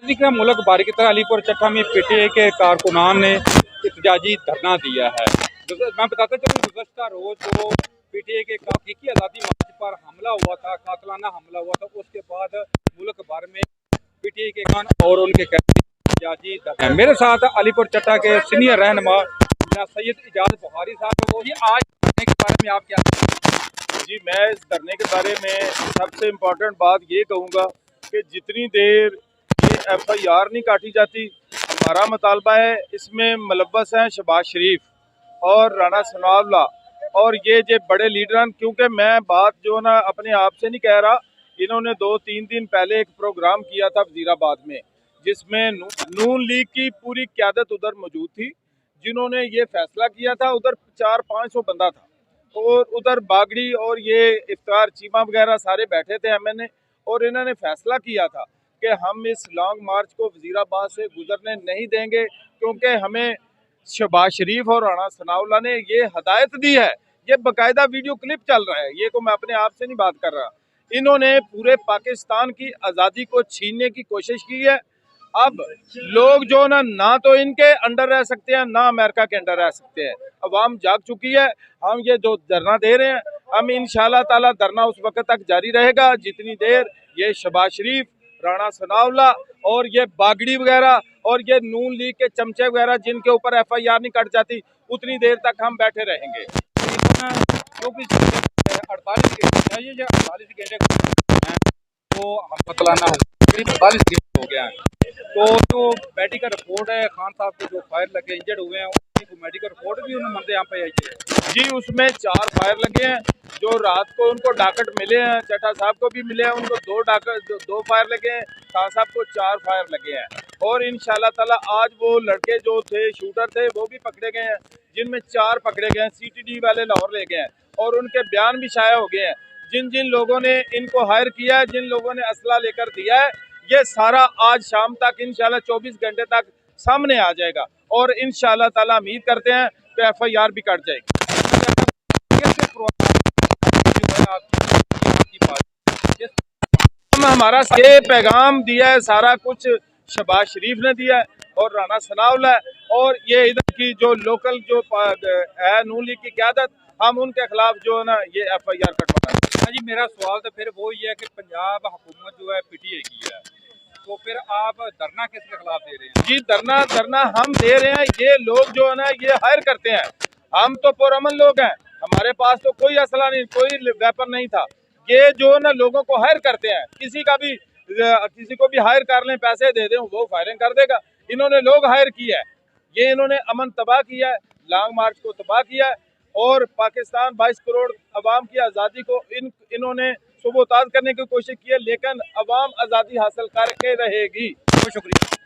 तरीके से मुल्क भर की तरह अलीपुर चट्टा में पीटीआई के कारकुनान ने एहतजाजी धरना दिया है। मैं बताता चलूँ, गुज़श्ता रोज जो पीटीआई के हकीकी आज़ादी मार्च पर हमला हुआ था, कातलाना हमला हुआ था, उसके बाद मुल्क भर में पीटीआई के खान और उनके एहतजाजी धरना। मेरे साथ अलीपुर चट्टा के सीनियर रहनुमा सैयद इजाज बुखारी साहब। वो आज धरने के बारे में आप क्या जी, मैं इस धरने के बारे में सबसे इम्पोर्टेंट बात ये कहूँगा कि जितनी देर ये FIR नहीं काटी जाती, हमारा मुतालबा है इसमें मुलव्वस हैं शहबाज शरीफ और राणा सनाउल्लाह और ये जो बड़े लीडर, क्योंकि मैं बात जो ना अपने आप से नहीं कह रहा, इन्होंने 2-3 दिन पहले एक प्रोग्राम किया था वजीराबाद में, जिसमें नून लीग की पूरी क़यादत उधर मौजूद थी, जिन्होंने ये फैसला किया था। उधर 400-500 बंदा था और उधर बागड़ी और ये इफ्तार चीमा वगैरह सारे बैठे थे MNA, और इन्होंने फैसला किया था कि हम इस लॉन्ग मार्च को वजीराबाद से गुजरने नहीं देंगे, क्योंकि हमें शहबाज शरीफ और राणा सनाउल्लाह ने ये हदायत दी है। ये बाकायदा वीडियो क्लिप चल रहा है, ये को मैं अपने आप से नहीं बात कर रहा। इन्होंने पूरे पाकिस्तान की आज़ादी को छीनने की कोशिश की है। अब लोग जो ना तो इनके अंडर रह सकते हैं, ना अमेरिका के अंडर रह सकते हैं। अवाम जाग चुकी है। हम ये जो धरना दे रहे हैं, हम इंशाल्लाह ताला धरना उस वक्त तक जारी रहेगा जितनी देर ये शहबाज शरीफ, राणा सनाउल्लाह और ये बागड़ी वगैरह और ये नून लीग के चमचे वगैरह जिनके ऊपर FIR नहीं कट जाती, उतनी देर तक हम बैठे रहेंगे। 48 घंटे तो मतलाना करीब 48 घंटे हो गया है। तो जो मेडिकल रिपोर्ट है, खान साहब के जो फायर लगे, इंजर्ड हुए हैं, उनकी मेडिकल रिपोर्ट भी उन्होंने मंदे यहाँ पे आई है जी। उसमें 4 फायर लगे हैं, जो रात को उनको डाकट मिले हैं, चट्टा साहब को भी मिले हैं, उनको 2 फायर लगे हैं, खान साहब को 4 फायर लगे हैं। और इंशाल्लाह ताला आज वो लड़के जो थे, शूटर थे, वो भी पकड़े गए हैं, जिनमें 4 पकड़े गए हैं। CTD वाले लाहौर ले गए हैं और उनके बयान भी शाया हो गए हैं। जिन जिन लोगों ने इनको हायर किया है, जिन लोगों ने असला लेकर दिया है, ये सारा आज शाम तक इंशाल्लाह 24 घंटे तक सामने आ जाएगा और इंशाल्लाह ताला उम्मीद करते हैं कि FIR भी कट जाएगी। हमारा ये पैगाम दिया है, सारा कुछ शहबाज शरीफ ने दिया है और राणा सनाउल्लाह है, और ये इधर की जो लोकल जो है नून लीग की क़यादत, हम उनके खिलाफ जो है ना ये FIR कटवा रहे हैं। जी, मेरा सवाल तो फिर वो ही है कि पंजाब हुकूमत जो है पीटीआई की है, तो फिर आप धरना किसके खिलाफ दे रहे हैं? जी, धरना हम दे रहे हैं। ये लोग जो है ना ये हायर करते हैं। हम तो पुरअमन लोग हैं, हमारे पास तो कोई असला नहीं, कोई वेपन नहीं था। ये जो है ना लोगों को हायर करते हैं, किसी को भी हायर कर लें, पैसे दे दें, वो फायरिंग कर देगा। इन्होंने लोग हायर किया है, ये इन्होंने अमन तबाह किया है, लॉन्ग मार्च को तबाह किया है और पाकिस्तान 22 करोड़ अवाम की आज़ादी को इन्होंने सुबोताज करने की कोशिश की है, लेकिन अवाम आज़ादी हासिल करके रहेगी। बहुत शुक्रिया।